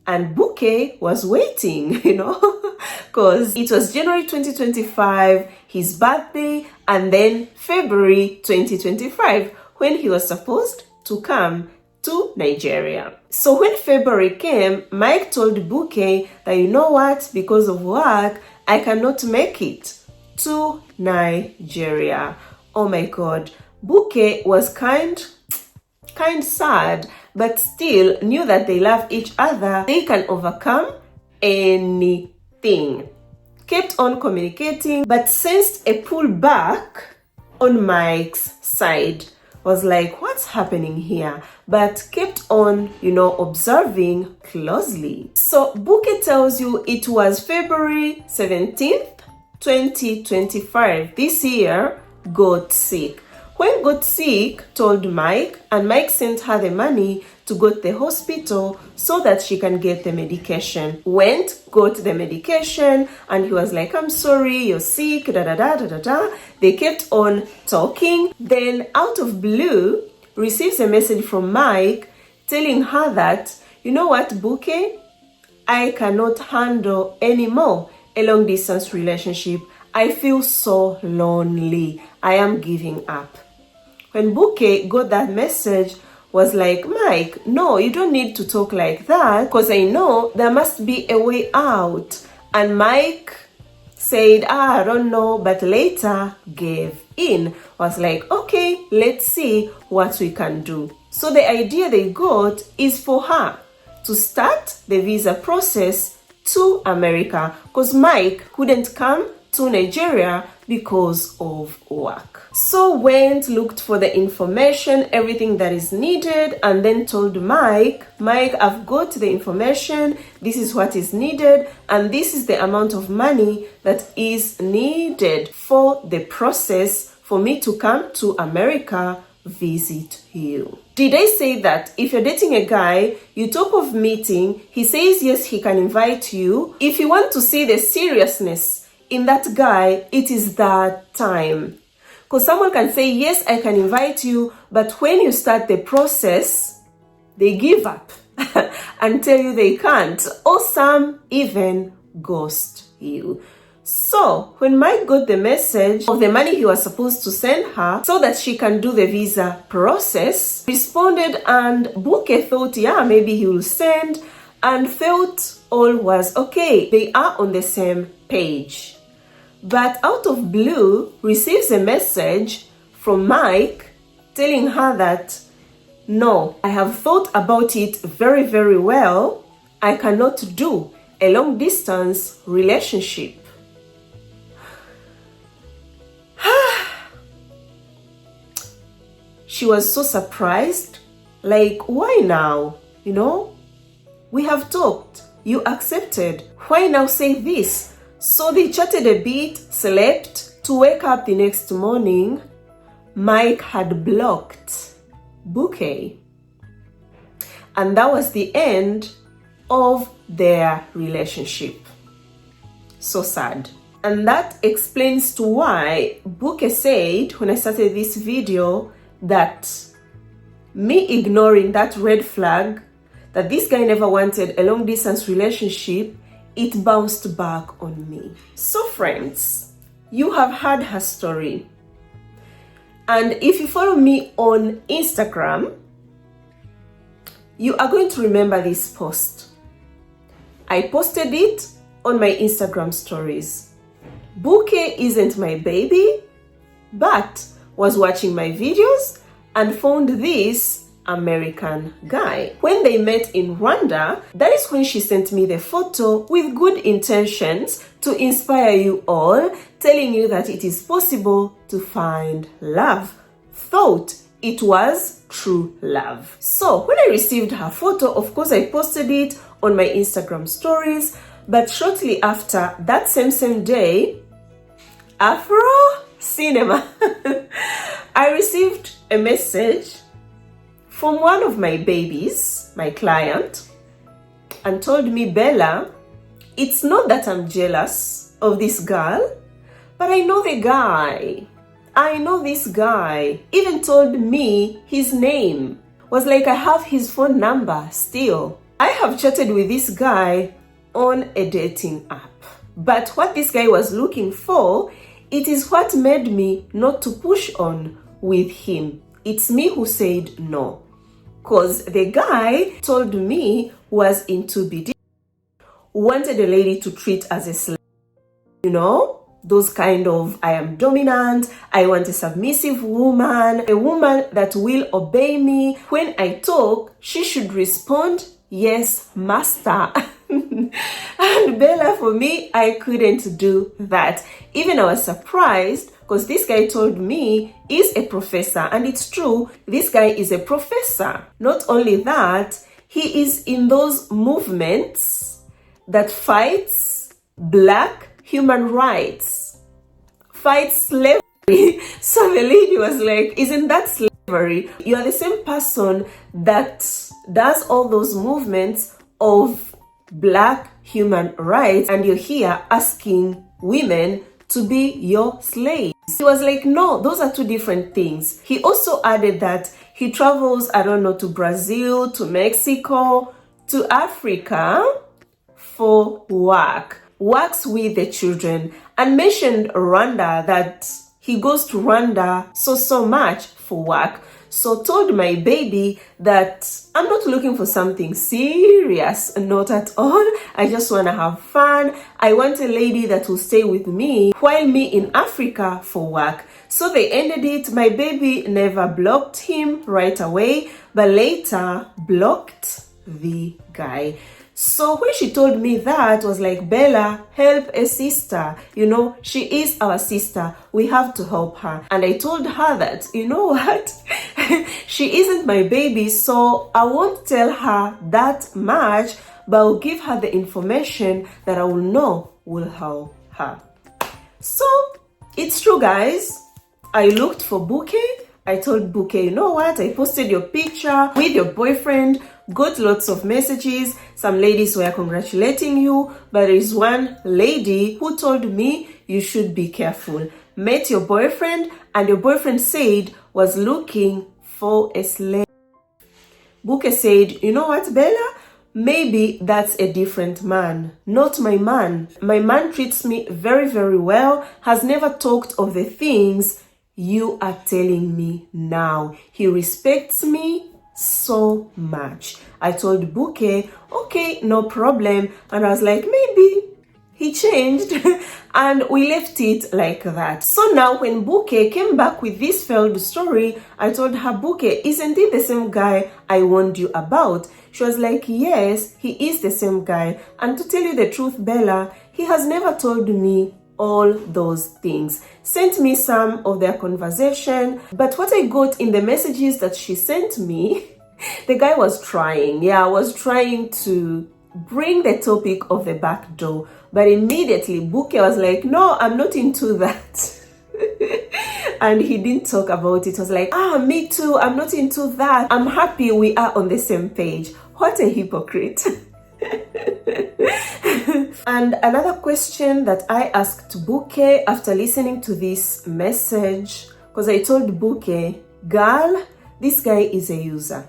And Buke was waiting, because it was January 2025, his birthday, and then February 2025, when he was supposed to come to Nigeria. So when February came, Mike told Buke that, you know what, because of work, I cannot make it to Nigeria. Oh my God. Buke was kind sad, but still knew that they love each other. They can overcome anything. Kept on communicating, but sensed a pullback on Mike's side. Was like, what's happening here? But kept on, observing closely. So Buke tells you it was February 17th, 2025. This year, got sick. When got sick, told Mike, and Mike sent her the money to go to the hospital so that she can get the medication. Went, got the medication, and he was like, I'm sorry, you're sick, da-da-da. They kept on talking. Then out of blue, receives a message from Mike telling her that, you know what, Buke, I cannot handle anymore a long distance relationship. I feel so lonely. I am giving up. When Buke got that message, was like, Mike, no, you don't need to talk like that, because I know there must be a way out. And Mike said, I don't know, but later gave in. Was like, okay, let's see what we can do. So the idea they got is for her to start the visa process to America, because Mike couldn't come to Nigeria because of work. So went, looked for the information, everything that is needed, and then told Mike, I've got the information, this is what is needed, and this is the amount of money that is needed for the process for me to come to America, visit you. Did I say that if you're dating a guy, you talk of meeting, he says yes, he can invite you. If you want to see the seriousness in that guy, it is that time. Because someone can say, yes, I can invite you, but when you start the process, they give up and tell you they can't, or some even ghost you. So when Mike got the message of the money he was supposed to send her so that she can do the visa process, responded, and Buke thought, yeah, maybe he will send, and felt all was okay. They are on the same page. But out of blue, receives a message from Mike telling her that, no, I have thought about it very, very well. I cannot do a long distance relationship. She was so surprised. Like, why now? We have talked. You accepted. Why now say this? So they chatted a bit, slept. To wake up the next morning, Mike had blocked Buke. And that was the end of their relationship. So sad. And that explains to why Buke said, when I started this video, that me ignoring that red flag, that this guy never wanted a long distance relationship, it bounced back on me. So friends, you have heard her story. And if you follow me on Instagram, you are going to remember this post. I posted it on my Instagram stories. Buke isn't my baby, but was watching my videos and found this American guy. When they met in Rwanda, that is when she sent me the photo with good intentions to inspire you all, telling you that it is possible to find love thought it was true love. So when I received her photo, of course I posted it on my Instagram stories, but shortly after, that same day, Afro Cinema, I received a message from one of my babies, my client, and told me, Bella, it's not that I'm jealous of this girl, but I know the guy. I know this guy. Even told me his name. Was like, I have his phone number still. I have chatted with this guy on a dating app. But what this guy was looking for, it is what made me not to push on with him. It's me who said no. Because the guy told me was into BD, wanted a lady to treat as a slave. You know, those kind of, I am dominant, I want a submissive woman, a woman that will obey me. When I talk, she should respond, yes, master. And Bella, for me, I couldn't do that. Even I was surprised because this guy told me he's a professor, and it's true, this guy is a professor. Not only that, he is in those movements that fights Black human rights, fights slavery. So the lady was like, isn't that slavery? You are the same person that does all those movements of Black human rights, and you're here asking women to be your slaves. He was like, no, those are two different things. He also added that he travels, I don't know, to Brazil, to Mexico, to Africa for work, works with the children, and mentioned Rwanda, that he goes to Rwanda so much for work. So told my baby that I'm not looking for something serious, not at all. I just want to have fun. I want a lady that will stay with me while me in Africa for work. So they ended it. My baby never blocked him right away, but later blocked the guy. So when she told me that, was like, Bella, help a sister. You know, she is our sister. We have to help her. And I told her that, you know what? She isn't my baby, so I won't tell her that much, but I'll give her the information that I will know will help her. So it's true, guys. I looked for Bouquet. I told Bouquet, you know what? I posted your picture with your boyfriend, got lots of messages. Some ladies were congratulating you, but there is one lady who told me you should be careful. Met your boyfriend, and your boyfriend said was looking for a slave. Bouquet said, you know what, Bella? Maybe that's a different man, not my man. My man treats me very, very well, has never talked of the things you are telling me now. He respects me so much. I told Bouquet, okay, no problem. And I was like, maybe he changed. And we left it like that. So now when Bouquet came back with this failed story, I told her, Bouquet, isn't it the same guy I warned you about? She was like, yes, he is the same guy. And to tell you the truth, Bella, he has never told me all those things. Sent me some of their conversation, but what I got in the messages that she sent me, the guy was trying, was trying to bring the topic of the back door, but immediately Bouquet was like, no, I'm not into that. And he didn't talk about it. I was like, me too, I'm not into that. I'm happy we are on the same page. What a hypocrite. And another question that I asked Bouquet after listening to this message, because I told Bouquet, girl, this guy is a user.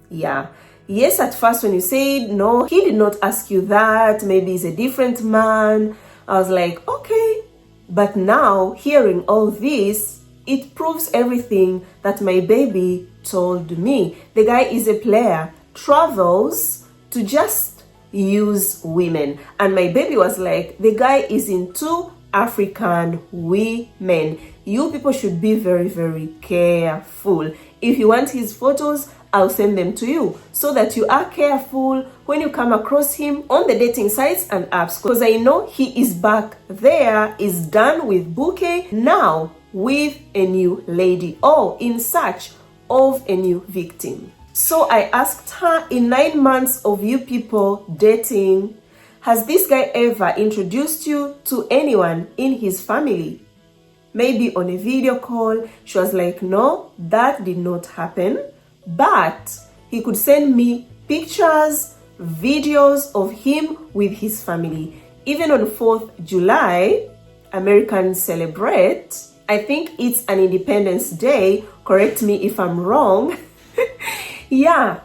Yes, at first when you said no, he did not ask you that, maybe he's a different man. I was like, okay. But now, hearing all this, it proves everything that my baby told me. The guy is a player, travels to just use women. And my baby was like, the guy is into African women. You people should be very, very careful. If you want his photos, I'll send them to you so that you are careful when you come across him on the dating sites and apps, because I know he is back there, is done with Bouquet. Now with a new lady or in search of a new victim. So I asked her, in 9 months of you people dating, has this guy ever introduced you to anyone in his family? Maybe on a video call. She was like, no, that did not happen. But he could send me pictures, videos of him with his family. Even on 4th July, Americans celebrate. I think it's an Independence Day. Correct me if I'm wrong. Yeah,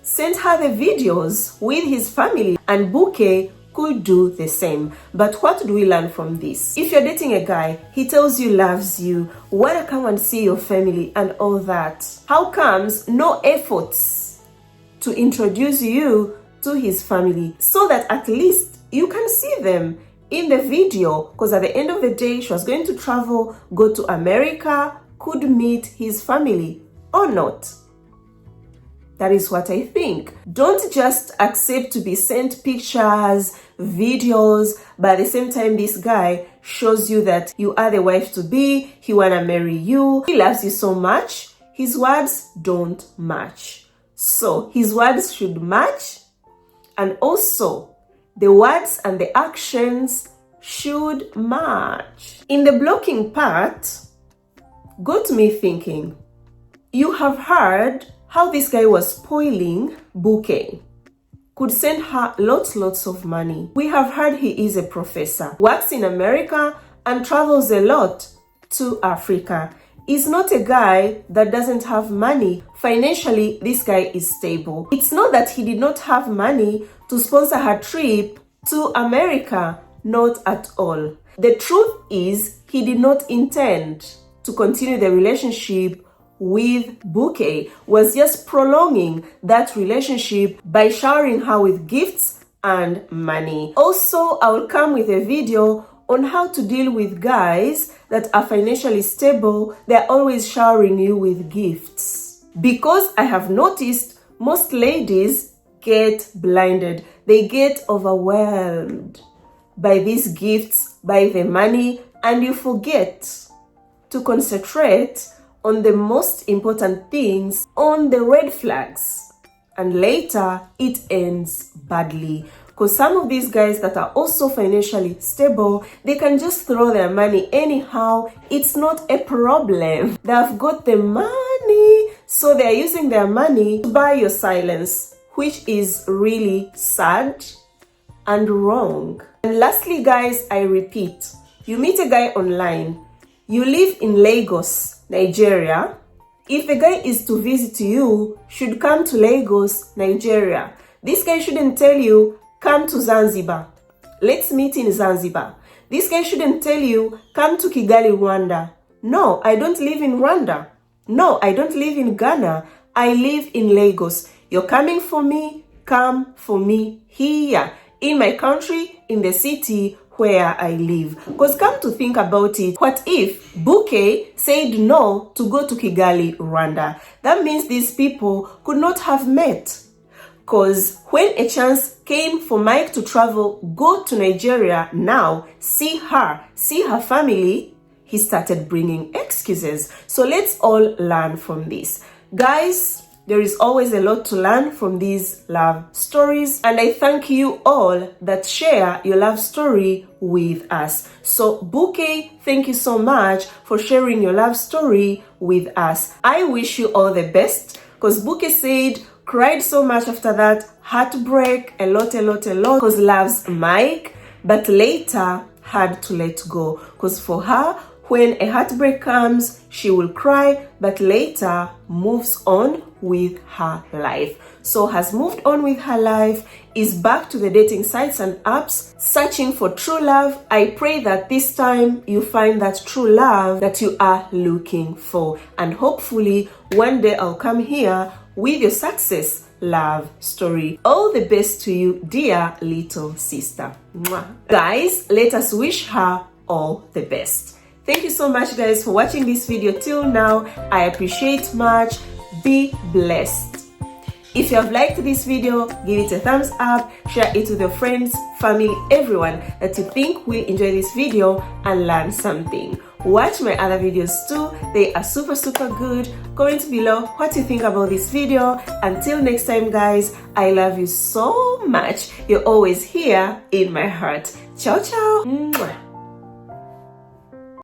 sent her the videos with his family, and Bouquet could do the same. But what do we learn from this? If you're dating a guy, he tells you loves you, wanna come and see your family and all that, how comes no efforts to introduce you to his family so that at least you can see them in the video? Because at the end of the day, she was going to travel, go to America, could meet his family or not. That is what I think. Don't just accept to be sent pictures, videos, but at the same time this guy shows you that you are the wife to be, he wanna marry you, he loves you so much. His words don't match. So his words should match, and also the words and the actions should match. In the blocking part, got me thinking, you have heard how this guy was spoiling Bouquet, could send her lots of money. We have heard he is a professor, works in America and travels a lot to Africa. Is not a guy that doesn't have money. Financially, this guy is stable. It's not that he did not have money to sponsor her trip to America, not at all. The truth is, he did not intend to continue the relationship with Bouquet, was just prolonging that relationship by showering her with gifts and money. Also, I will come with a video on how to deal with guys that are financially stable. They're always showering you with gifts. Because I have noticed most ladies get blinded. They get overwhelmed by these gifts, by the money, and you forget to concentrate on the most important things, on the red flags, and later it ends badly. Because some of these guys that are also financially stable, they can just throw their money anyhow. It's not a problem. They have got the money, so they're using their money to buy your silence, which is really sad and wrong. And lastly, guys, I repeat, you meet a guy online, you live in Lagos, Nigeria. If the guy is to visit you, should come to Lagos, Nigeria. This guy shouldn't tell you, come to Zanzibar. Let's meet in Zanzibar. This guy shouldn't tell you, come to Kigali, Rwanda. No, I don't live in Rwanda. No, I don't live in Ghana. I live in Lagos. You're coming for me, come for me here, in my country, in the city where I live. Because come to think about it, what if Bouquet said no to go to Kigali, Rwanda? That means these people could not have met. Because when a chance came for Mike to travel, go to Nigeria now, see her family, he started bringing excuses. So let's all learn from this. Guys, there is always a lot to learn from these love stories, and I thank you all that share your love story with us. So Bouquet, thank you so much for sharing your love story with us. I wish you all the best, because Bouquet said, cried so much after that, heartbreak, a lot, because loves Mike, but later had to let go. Because for her, when a heartbreak comes, she will cry, but later moves on with her life. So has moved on with her life, is back to the dating sites and apps, searching for true love. I pray that this time you find that true love that you are looking for. And hopefully one day I'll come here with your success love story. All the best to you, dear little sister. Mwah. Guys, let us wish her all the best. Thank you so much, guys, for watching this video till now. I appreciate much. Be blessed. If you have liked this video, give it a thumbs up, share it with your friends, family, everyone that you think will enjoy this video and learn something. Watch my other videos too. They are super good. Comment below what you think about this video. Until next time, guys, I love you so much. You're always here in my heart. Ciao, ciao. Mwah.